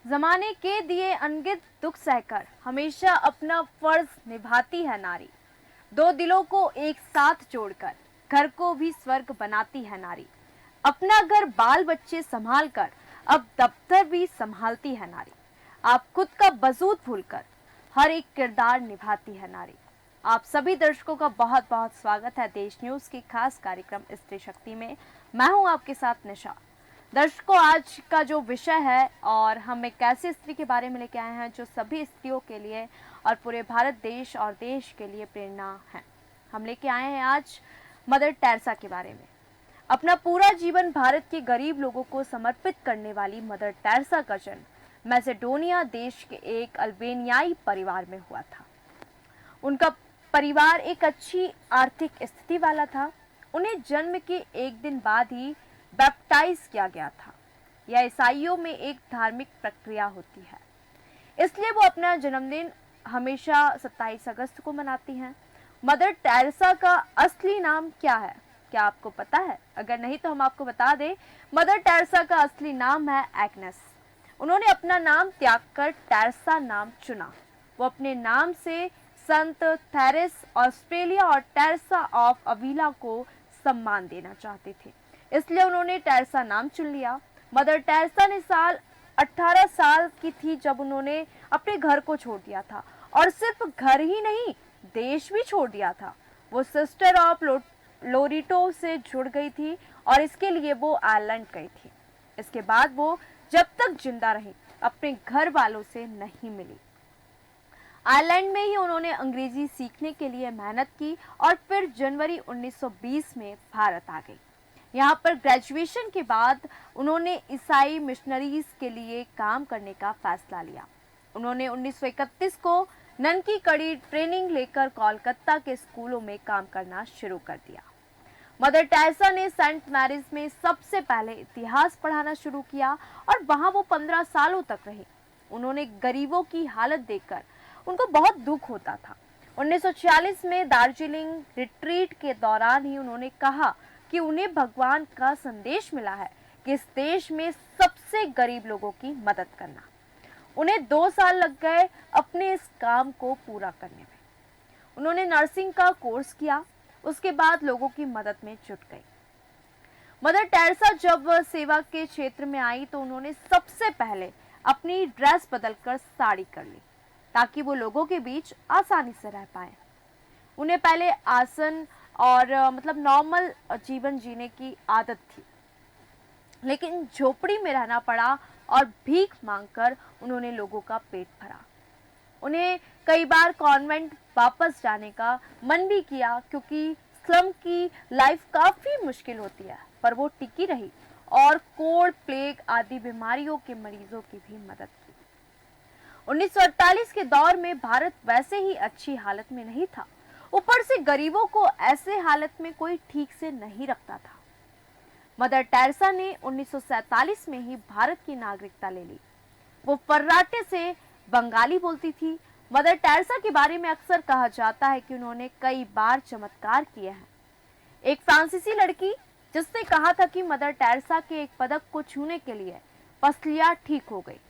जमाने के दिए अनगिनत दुख सहकर हमेशा अपना फर्ज निभाती है नारी। दो दिलों को एक साथ जोड़कर घर को भी स्वर्ग बनाती है नारी। अपना घर बाल बच्चे संभाल कर अब दफ्तर भी संभालती है नारी। आप खुद का वजूद भूलकर हर एक किरदार निभाती है नारी। आप सभी दर्शकों का बहुत बहुत स्वागत है देश न्यूज के खास कार्यक्रम स्त्री शक्ति में। मैं हूं आपके साथ निशा। दर्शकों, आज का जो विषय है और हम एक ऐसी स्त्री के बारे में लेके आए हैं जो सभी स्त्रियों के लिए और पूरे भारत देश और देश के लिए प्रेरणा है। हम लेके आए हैं आज मदर टेरेसा के बारे में। अपना पूरा जीवन भारत के गरीब लोगों को समर्पित करने वाली मदर टेरेसा का जन्म मैसेडोनिया देश के एक अल्बेनियाई परिवार में हुआ था। उनका परिवार एक अच्छी आर्थिक स्थिति वाला था। उन्हें जन्म के एक दिन बाद ही बैप्टाइज किया गया था। यह ईसाइयों में एक धार्मिक प्रक्रिया होती है, इसलिए वो अपना जन्मदिन हमेशा 27 अगस्त को मनाती हैं। मदर टेरेसा का असली नाम क्या है, क्या आपको पता है? अगर नहीं तो हम आपको बता दें, मदर टेरेसा का असली नाम है एग्नेस। उन्होंने अपना नाम त्याग कर टेरेसा नाम चुना। वो अपने नाम से संत थेरेस ऑस्ट्रेलिया और टेरेसा ऑफ अवीला को सम्मान देना चाहते थे, इसलिए उन्होंने टेरेसा नाम चुन लिया। मदर टेरेसा ने साल 18 साल की थी जब उन्होंने अपने घर को छोड़ दिया था, और सिर्फ घर ही नहीं, देश भी छोड़ दिया था। वो सिस्टर ऑफ लोरिटो से जुड़ गई थी और इसके लिए वो आयरलैंड गई थी। इसके बाद वो जब तक जिंदा रही अपने घर वालों से नहीं मिली। आयरलैंड में ही उन्होंने अंग्रेजी सीखने के लिए मेहनत की और फिर जनवरी 1920 में भारत आ गई। यहाँ पर ग्रेजुएशन के बाद उन्होंने ईसाई मिशनरीज के लिए काम करने का फैसला लिया। उन्होंने 1931 को नन की कड़ी ट्रेनिंग लेकर कोलकाता के स्कूलों में काम करना शुरू कर दिया। मदर टेरेसा ने सेंट मैरीज में सबसे पहले इतिहास पढ़ाना शुरू किया और वहां वो 15 सालों तक रही। उन्होंने गरीबों की हालत देखकर उनको बहुत दुख होता था। 1946 में दार्जिलिंग रिट्रीट के दौरान ही उन्होंने कहा कि उन्हें भगवान का संदेश मिला है कि इस देश में सबसे गरीब लोगों की मदद करना। उन्हें 2 साल लग गए अपने इस काम को पूरा करने में। उन्होंने नर्सिंग का कोर्स किया, उसके बाद लोगों की मदद में जुट गई। मदर टेरेसा जब सेवा के क्षेत्र में आई तो उन्होंने सबसे पहले अपनी ड्रेस बदलकर साड़ी कर ली ताकि वो लोगों के बीच आसानी से रह पाए। उन्हें पहले आसन और नॉर्मल जीवन जीने की आदत थी, लेकिन झोपड़ी में रहना पड़ा और भीख मांगकर उन्होंने लोगों का पेट भरा। उन्हें कई बार कॉन्वेंट वापस जाने का मन भी किया क्योंकि स्लम की लाइफ काफी मुश्किल होती है, पर वो टिकी रही और कोड़, प्लेग आदि बीमारियों के मरीजों की भी मदद की। 1948 के दौर में भारत वैसे ही अच्छी हालत में नहीं था, ऊपर से गरीबों को ऐसे हालत में कोई ठीक से नहीं रखता था। मदर टेरेसा ने 1947 में ही भारत की नागरिकता ले ली। वो फर्राटे से बंगाली बोलती थी। मदर टेरेसा के बारे में अक्सर कहा जाता है कि उन्होंने कई बार चमत्कार किए हैं। एक फ्रांसीसी लड़की जिसने कहा था कि मदर टेरेसा के एक पदक को छूने के लिए पसलियां ठीक हो गई।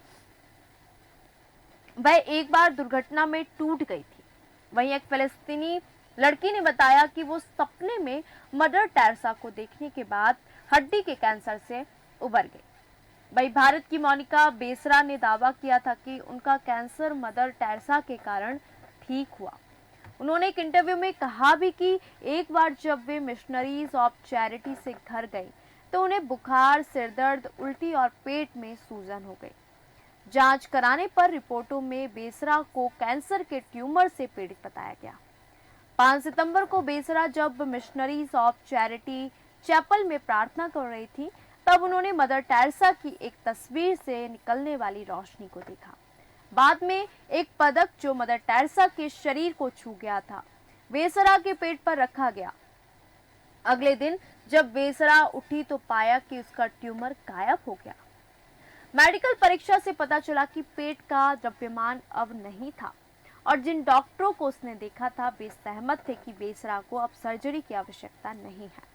वह एक बार दुर्घटना में टूट गई थी। वहीं एक फिलिस्तीनी लड़की ने बताया कि वो सपने में मदर टेरेसा को देखने के बाद हड्डी के कैंसर से उबर गई। वहीं भारत की मोनिका बेसरा ने दावा किया था कि उनका कैंसर मदर टेरेसा के कारण ठीक हुआ। उन्होंने एक इंटरव्यू में कहा भी कि एक बार जब वे मिशनरीज ऑफ चैरिटी से घर गई तो उन्हें बुखार, सिरदर्द, उल्टी और पेट में सूजन हो गई। जांच कराने पर रिपोर्टों में बेसरा को कैंसर के ट्यूमर से पीड़ित बताया गया। 5 सितंबर को बेसरा जब मिशनरीज ऑफ चैरिटी चैपल में प्रार्थना कर रही थी तब उन्होंने मदर टेरेसा की एक तस्वीर से निकलने वाली रोशनी को देखा। बाद में एक पदक जो मदर टेरेसा के शरीर को छू गया था बेसरा के पेट पर रखा गया। अगले दिन जब बेसरा उठी तो पाया कि उसका ट्यूमर गायब हो गया। मेडिकल परीक्षा से पता चला कि पेट का द्रव्यमान अब नहीं था और जिन डॉक्टरों को उसने देखा था वे सहमत थे कि बेसरा को अब सर्जरी की आवश्यकता नहीं है।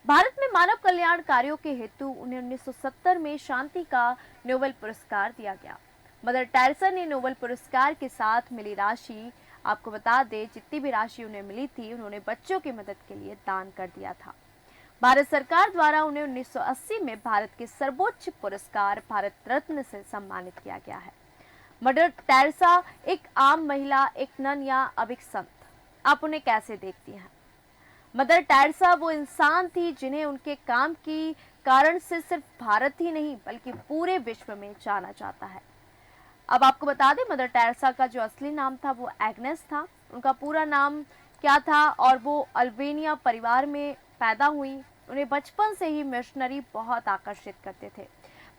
भारत में मानव कल्याण कार्यों के हेतु उन्हें 1970 में शांति का नोबेल पुरस्कार दिया गया। मदर टेरेसा ने नोबेल पुरस्कार के साथ मिली राशि, आपको बता दें जितनी भी राशि उन्हें मिली थी, उन्होंने बच्चों की मदद के लिए दान कर दिया था। भारत सरकार द्वारा उन्हें 1980 में भारत के सर्वोच्च पुरस्कार भारत रत्न से सम्मानित किया गया है। मदर टेरेसा एक आम महिला, एक नन या अब एक संत, आप उन्हें कैसे देखती हैं? मदर टेरेसा वो इंसान थी जिन्हें उनके काम की कारण से सिर्फ भारत ही नहीं बल्कि पूरे विश्व में जाना जाता है। अब आपको बता दें, मदर टेरेसा का जो असली नाम था वो एग्नेस था। उनका पूरा नाम क्या था? और वो अल्बेनिया परिवार में पैदा हुई। उन्हें बचपन से ही मिशनरी बहुत आकर्षित करते थे।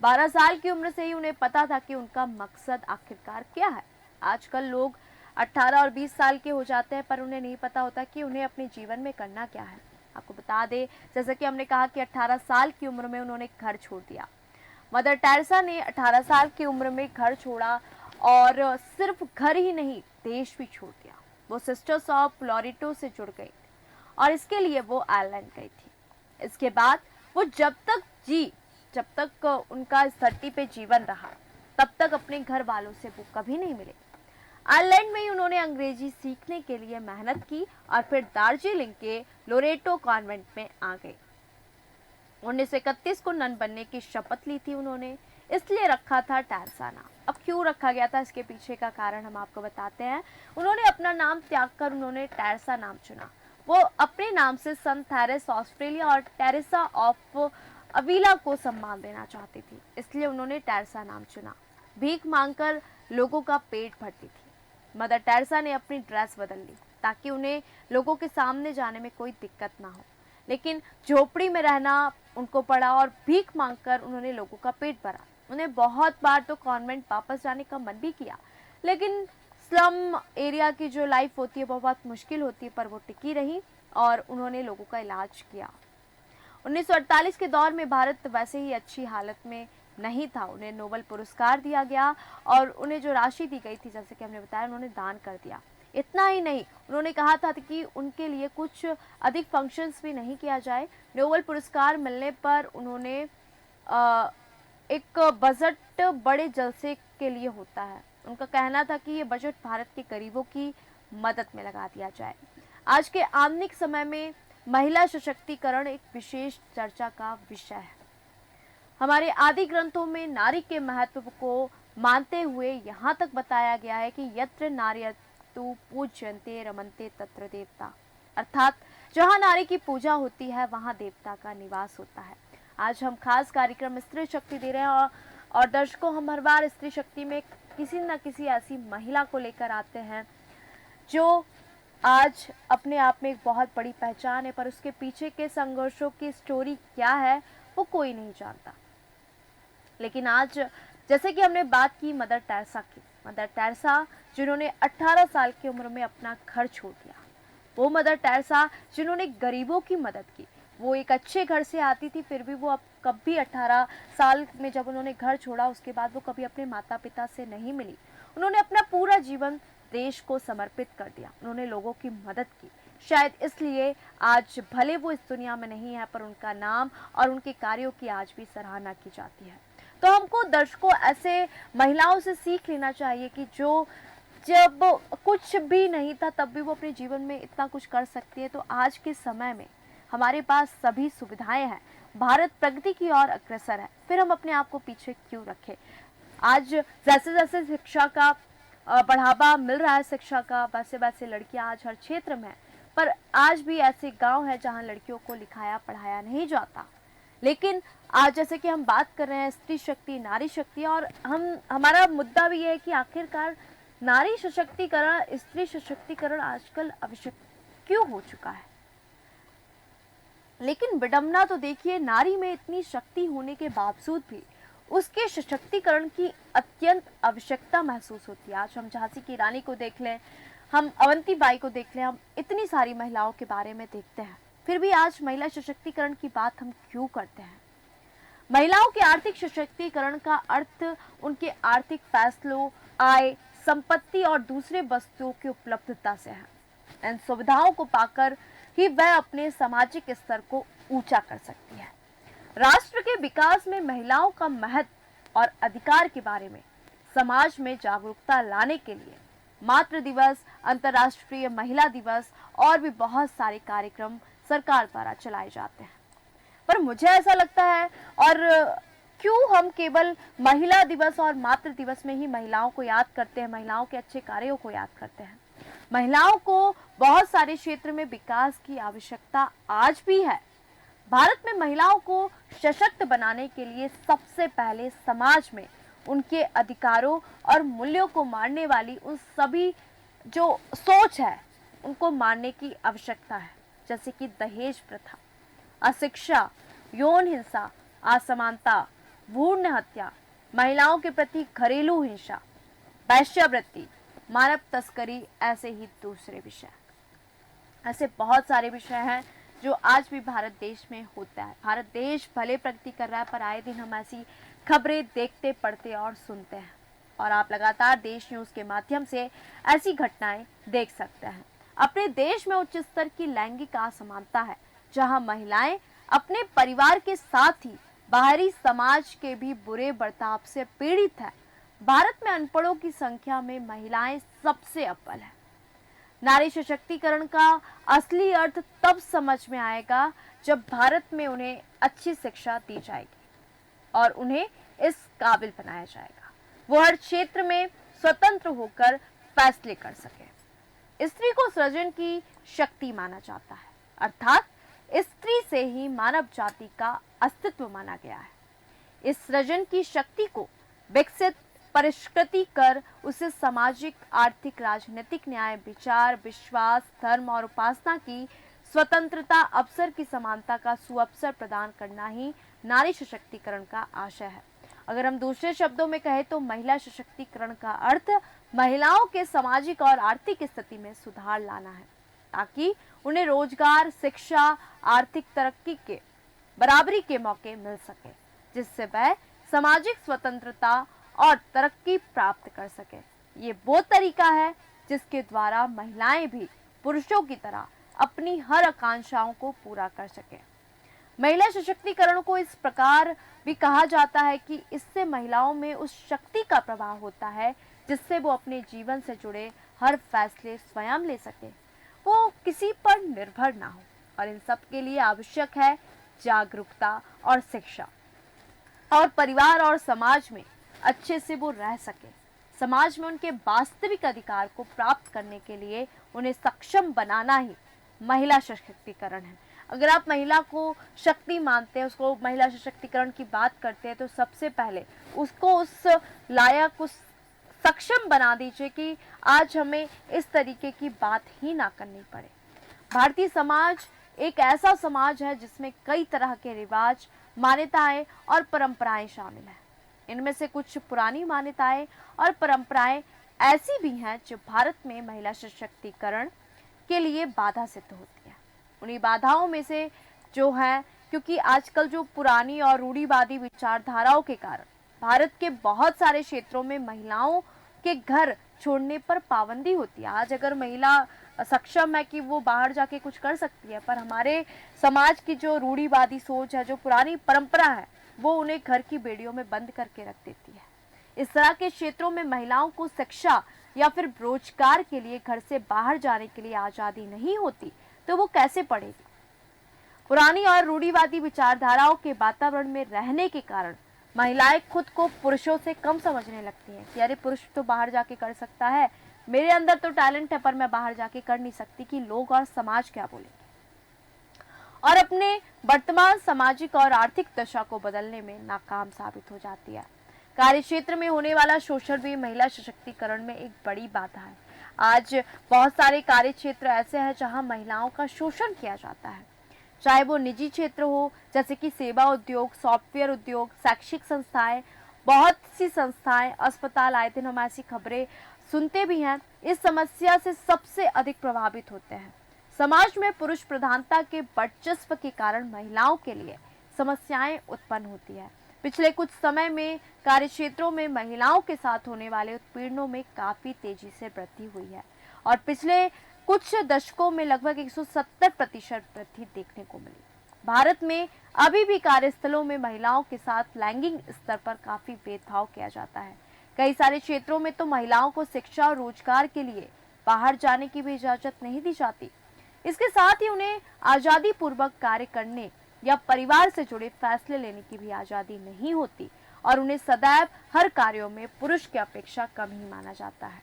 12 साल की उम्र से ही उन्हें पता था कि उनका मकसद आखिरकार क्या है। आजकल लोग 18 और 20 साल के हो जाते हैं पर उन्हें नहीं पता होता कि उन्हें अपने जीवन में करना क्या है। आपको बता दें, जैसे कि हमने कहा कि 18 साल की उम्र में उन्होंने घर छोड़ दिया। मदर टेरेसा ने 18 साल की उम्र में घर छोड़ा और सिर्फ घर ही नहीं, देश भी छोड़ दिया। वो सिस्टर्स ऑफ लॉरेटो से जुड़ गई और इसके लिए वो आयरलैंड गई थी। इसके बाद वो जब तक उनका इस धरती पे जीवन रहा, तब तक अपने घर वालों से वो कभी नहीं मिले। आयरलैंड में ही उन्होंने अंग्रेजी सीखने के लिए मेहनत की और फिर दार्जिलिंग के लोरेटो कॉन्वेंट में आ गए। 1931 को नन बनने की शपथ ली थी उन्होंने, इसलिए रखा था टेरेसा नाम। अब क्यों रखा गया था, इसके पीछे का कारण हम आपको बताते हैं। उन्होंने अपना नाम त्याग कर उन्होंने टेरेसा नाम चुना। वो अपने नाम से संत थेरेस ऑस्ट्रेलिया और टेरेसा ऑफ अवीला को सम्मान देना चाहती थी, इसलिए उन्होंने टेरेसा नाम चुना। भीख मांगकर लोगों का पेट भरती थी। मदर टेरेसा ने अपनी ड्रेस बदल ली ताकि उन्हें लोगों के सामने जाने में कोई दिक्कत ना हो, लेकिन झोपड़ी में रहना उनको पड़ा और भीख मांगकर उन्होंने लोगों का पेट भरा। उन्हें बहुत बार तो कॉन्वेंट वापस जाने का मन भी किया, लेकिन स्लम एरिया की जो लाइफ होती है वो बहुत मुश्किल होती है, पर वो टिकी रही और उन्होंने लोगों का इलाज किया। 1948 के दौर में भारत वैसे ही अच्छी हालत में नहीं था। उन्हें नोबेल पुरस्कार दिया गया और उन्हें जो राशि दी गई थी, जैसे कि हमने बताया, उन्होंने दान कर दिया। इतना ही नहीं, उन्होंने कहा था कि उनके लिए कुछ अधिक फंक्शंस भी नहीं किया जाए। नोबेल पुरस्कार मिलने पर उन्होंने एक बजट बड़े जलसे के लिए होता है। उनका कहना था कि ये बजट भारत के गरीबों की मदद में लगा दिया जाए। आज के आधुनिक समय में महिला सशक्तिकरण एक विशेष चर्चा का विषय है। हमारे आदि ग्रंथों में नारी के महत्व को मानते हुए यहाँ तक बताया गया है कि यत्र नार्यस्तु पूज्यन्ते रमन्ते तत्र देवता, अर्थात जहाँ नारी की पूजा होती है वहाँ देवता का निवास होता है। आज हम खास कार्यक्रम स्त्री शक्ति दे रहे हैं और दर्शकों, हम हर बार स्त्री शक्ति में किसी न किसी ऐसी महिला को लेकर आते हैं जो आज अपने आप में एक बहुत बड़ी पहचान है, पर उसके पीछे के संघर्षों की स्टोरी क्या है वो कोई नहीं जानता। लेकिन आज जैसे कि हमने बात की मदर टेरेसा की, मदर टेरेसा जिन्होंने 18 साल की उम्र में अपना घर छोड़ दिया, वो मदर टेरेसा जिन्होंने गरीबों की मदद की। वो एक अच्छे घर से आती थी, फिर भी वो अब कभी 18 साल में जब उन्होंने घर छोड़ा उसके बाद वो कभी अपने माता पिता से नहीं मिली। उन्होंने अपना पूरा जीवन देश को समर्पित कर दिया। उन्होंने लोगों की मदद की। शायद इसलिए आज भले वो इस दुनिया में नहीं है, पर उनका नाम और उनके कार्यों की आज भी सराहना की जाती है। तो हमको दर्शकों ऐसे महिलाओं से सीख लेना चाहिए कि जो जब कुछ भी नहीं था तब भी वो अपने जीवन में इतना कुछ कर सकती है। तो आज के समय में हमारे पास सभी सुविधाएं हैं, भारत प्रगति की ओर अग्रसर है, फिर हम अपने आप को पीछे क्यों रखें। आज जैसे जैसे शिक्षा का बढ़ावा मिल रहा है, शिक्षा का, वैसे वैसे लड़कियां आज हर क्षेत्र में है, पर आज भी ऐसे गांव हैं जहां लड़कियों को लिखाया पढ़ाया नहीं जाता। लेकिन आज जैसे कि हम बात कर रहे हैं स्त्री शक्ति, नारी शक्ति, और हमारा मुद्दा भी ये है कि आखिरकार नारी सशक्तिकरण, स्त्री सशक्तिकरण आजकल आवश्यक क्यों हो चुका है। लेकिन विडंबना तो देखिए, नारी में इतनी शक्ति होने के बावजूद भी उसके सशक्तिकरण की अत्यंत आवश्यकता महसूस होती है। आज हम झांसी की रानी को देख लें, हम अवंती बाई को देख लें, हम इतनी सारी महिलाओं के बारे में देखते हैं, फिर भी आज महिला सशक्तिकरण की बात हम क्यों करते हैं। महिलाओं के आर्थिक सशक्तिकरण का अर्थ उनके आर्थिक फैसलों, आय, संपत्ति और दूसरे वस्तुओं की उपलब्धता से है। इन सुविधाओं को पाकर ही वह अपने सामाजिक स्तर को ऊंचा कर सकती है। राष्ट्र के विकास में महिलाओं का महत्व और अधिकार के बारे में समाज में जागरूकता लाने के लिए मातृ दिवस, अंतर्राष्ट्रीय महिला दिवस और भी बहुत सारे कार्यक्रम सरकार द्वारा चलाए जाते हैं। पर मुझे ऐसा लगता है, और क्यों हम केवल महिला दिवस और मातृ दिवस में ही महिलाओं को याद करते हैं, महिलाओं के अच्छे कार्यों को याद करते हैं। महिलाओं को बहुत सारे क्षेत्र में विकास की आवश्यकता आज भी है। भारत में महिलाओं को सशक्त बनाने के लिए सबसे पहले समाज में उनके अधिकारों और मूल्यों को मानने वाली उन सभी जो सोच है उनको मानने की आवश्यकता है, जैसे कि दहेज प्रथा, अशिक्षा, यौन हिंसा, असमानता, भ्रूण हत्या, महिलाओं के प्रति घरेलू हिंसा, वेश्यावृत्ति, मानव तस्करी, ऐसे ही दूसरे विषय। ऐसे बहुत सारे विषय हैं जो आज भी भारत देश में होता है। भारत देश भले प्रगति कर रहा है, पर आए दिन हम ऐसी खबरें देखते, पढ़ते और सुनते हैं, और आप लगातार देश न्यूज़ के माध्यम से ऐसी घटनाएं देख सकते हैं। अपने देश में उच्च स्तर की लैंगिक असमानता है, जहां महिलाएं अपने परिवार के साथ ही बाहरी समाज के भी बुरे बर्ताव से पीड़ित है। भारत में अनपढ़ों की संख्या में महिलाएं सबसे अव्वल है। नारी सशक्तिकरण का असली अर्थ तब समझ में आएगा जब भारत में उन्हें अच्छी शिक्षा दी जाएगी और उन्हें इस काबिल बनाया जाएगा वो हर क्षेत्र में स्वतंत्र होकर फैसले कर सके। स्त्री को सृजन की शक्ति माना जाता है, अर्थात स्त्री से ही मानव जाति का अस्तित्व माना गया है। इस सृजन की शक्ति को विकसित, परिष्कृति कर उसे सामाजिक, आर्थिक, राजनीतिक न्याय, विचार, विश्वास, धर्म और उपासना की स्वतंत्रता, अवसर की समानता का सुअवसर प्रदान करना ही नारी सशक्तिकरण का आशय है। अगर हम दूसरे शब्दों में कहें तो महिला सशक्तिकरण का अर्थ महिलाओं के सामाजिक और आर्थिक स्थिति में सुधार लाना है, ताकि उन्हें रोजगार, शिक्षा, आर्थिक तरक्की के बराबरी के मौके मिल सके, जिससे वह सामाजिक स्वतंत्रता और तरक्की प्राप्त कर सके। ये वो तरीका है जिसके द्वारा महिलाएं भी पुरुषों की तरह अपनी हर आकांक्षाओं को पूरा कर सके। महिला सशक्तिकरण को इस प्रकार भी कहा जाता है कि इससे महिलाओं में उस शक्ति का प्रभाव होता है जिससे वो अपने जीवन से जुड़े हर फैसले स्वयं ले सके, वो किसी पर निर्भर ना हो। और इन सब के लिए आवश्यक है जागरूकता और शिक्षा, और परिवार और समाज में अच्छे से वो रह सके। समाज में उनके वास्तविक अधिकार को प्राप्त करने के लिए उन्हें सक्षम बनाना ही महिला सशक्तिकरण है। अगर आप महिला को शक्ति मानते हैं, उसको महिला सशक्तिकरण की बात करते हैं, तो सबसे पहले उसको उस लायक, उस सक्षम बना दीजिए कि आज हमें इस तरीके की बात ही ना करनी पड़े। भारतीय समाज एक ऐसा समाज है जिसमें कई तरह के रिवाज, मान्यताएं और परंपराएं शामिल हैं। इनमें से कुछ पुरानी मान्यताएं और परंपराएं ऐसी भी हैं जो भारत में महिला सशक्तिकरण के लिए बाधा सिद्ध होती है। उन्हीं बाधाओं में से जो है, क्योंकि आजकल जो पुरानी और रूढ़िवादी विचारधाराओं के कारण भारत के बहुत सारे क्षेत्रों में महिलाओं के घर छोड़ने पर पाबंदी होती है। आज अगर महिला सक्षम है कि वो बाहर जाके कुछ कर सकती है, पर हमारे समाज की जो रूढ़िवादी सोच है, जो पुरानी परंपरा है, वो उन्हें घर की बेड़ियों में बंद करके रख देती है। इस तरह के क्षेत्रों में महिलाओं को शिक्षा या फिर रोजगार के लिए घर से बाहर जाने के लिए आज़ादी नहीं होती, तो वो कैसे पढ़ेगी। पुरानी और रूढ़िवादी विचारधाराओं के वातावरण में रहने के कारण महिलाएं खुद को पुरुषों से कम समझने लगती हैं कि अरे पुरुष तो बाहर जाके कर सकता है, मेरे अंदर तो टैलेंट है पर मैं बाहर जाके कर नहीं सकती, कि लोग और समाज क्या बोलेंगे। और अपने वर्तमान सामाजिक और आर्थिक दशा को बदलने में नाकाम साबित हो जाती है। कार्य क्षेत्र में होने वाला शोषण भी महिला सशक्तिकरण में एक बड़ी बाधा है। आज बहुत सारे कार्य क्षेत्र ऐसे हैं जहां महिलाओं का शोषण किया जाता है, चाहे वो निजी क्षेत्र हो, जैसे कि सेवा उद्योग, सॉफ्टवेयर उद्योग, शैक्षिक संस्थाएं, बहुत सी संस्थाएं, अस्पताल। आए दिन हम ऐसी खबरें सुनते भी हैं। इस समस्या से सबसे अधिक प्रभावित होते हैं। समाज में पुरुष प्रधानता के वर्चस्व के कारण महिलाओं के लिए समस्याएं उत्पन्न होती है। पिछले कुछ समय में कार्य क्षेत्रों में महिलाओं के साथ होने वाले उत्पीड़नों में काफी तेजी से वृद्धि हुई है और पिछले कुछ दशकों में लगभग 170% वृद्धि देखने को मिली। भारत में अभी भी कार्यस्थलों में महिलाओं के साथ लैंगिक स्तर पर काफी भेदभाव किया जाता है। कई सारे क्षेत्रों में तो महिलाओं को शिक्षा और रोजगार के लिए बाहर जाने की भी इजाजत नहीं दी जाती। इसके साथ ही उन्हें आजादी पूर्वक कार्य करने या परिवार से जुड़े फैसले लेने की भी आजादी नहीं होती और उन्हें सदैव हर कार्यों में पुरुष की अपेक्षा कम ही माना जाता है।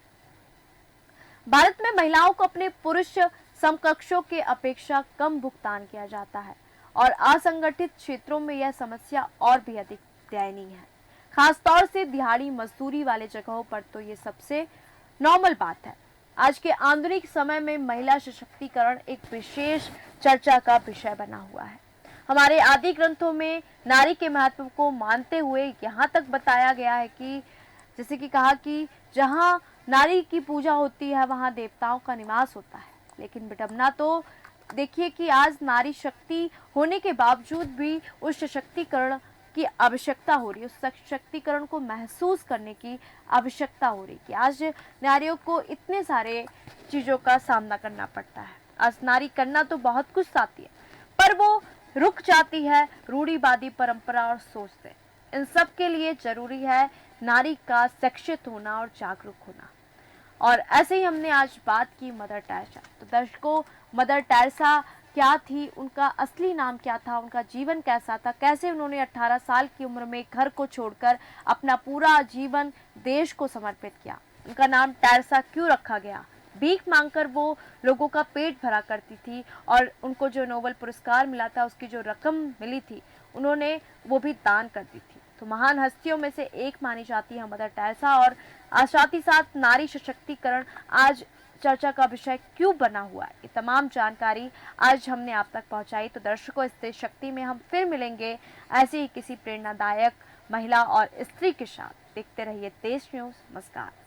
भारत में महिलाओं को अपने पुरुष समकक्षों के अपेक्षा कम भुगतान किया जाता है और असंगठित क्षेत्रों में यह समस्या और भी अधिक दयनीय है। खासतौर से दिहाड़ी मजदूरी वाले जगहों पर तो ये सबसे नॉर्मल बात है। आज के आधुनिक समय में महिला सशक्तिकरण एक विशेष चर्चा का विषय बना हुआ है। हमारे आदि ग्रंथों में नारी के महत्व को मानते हुए यहाँ तक बताया गया है कि जैसे कि कहा कि जहाँ नारी की पूजा होती है वहाँ देवताओं का निवास होता है। लेकिन विडंबना तो देखिए कि आज नारी शक्ति होने के बावजूद भी उस सशक्तिकरण की आवश्यकता हो रही है, उस सशक्तिकरण को महसूस करने की आवश्यकता हो रही कि आज नारियों को इतने सारे चीजों का सामना करना पड़ता है। आज नारी करना तो बहुत कुछ चाहती है पर वो रुक जाती है रूढ़िवादी परंपरा और सोच से। इन सब के लिए जरूरी है नारी का शिक्षित होना और जागरूक होना। और ऐसे ही हमने आज बात की मदर टेरेसा। तो दर्शकों, मदर टेरेसा क्या थी, उनका असली नाम क्या था, उनका जीवन कैसा था, कैसे उन्होंने 18 साल की उम्र में घर को छोड़कर अपना पूरा जीवन देश को समर्पित किया, उनका नाम टेरेसा क्यों रखा गया, भीख मांगकर वो लोगों का पेट भरा करती थी और उनको जो नोबेल पुरस्कार मिला था उसकी जो रकम मिली थी उन्होंने वो भी दान कर दी थी। तो महान हस्तियों में से एक मानी जाती है मदर टेरेसा। और साथ ही साथ नारी सशक्तिकरण आज चर्चा का विषय क्यों बना हुआ है, ये तमाम जानकारी आज हमने आप तक पहुंचाई। तो दर्शकों, स्त्री शक्ति में हम फिर मिलेंगे ऐसे ही किसी प्रेरणादायक महिला और स्त्री के साथ। देखते रहिए तेज न्यूज। नमस्कार।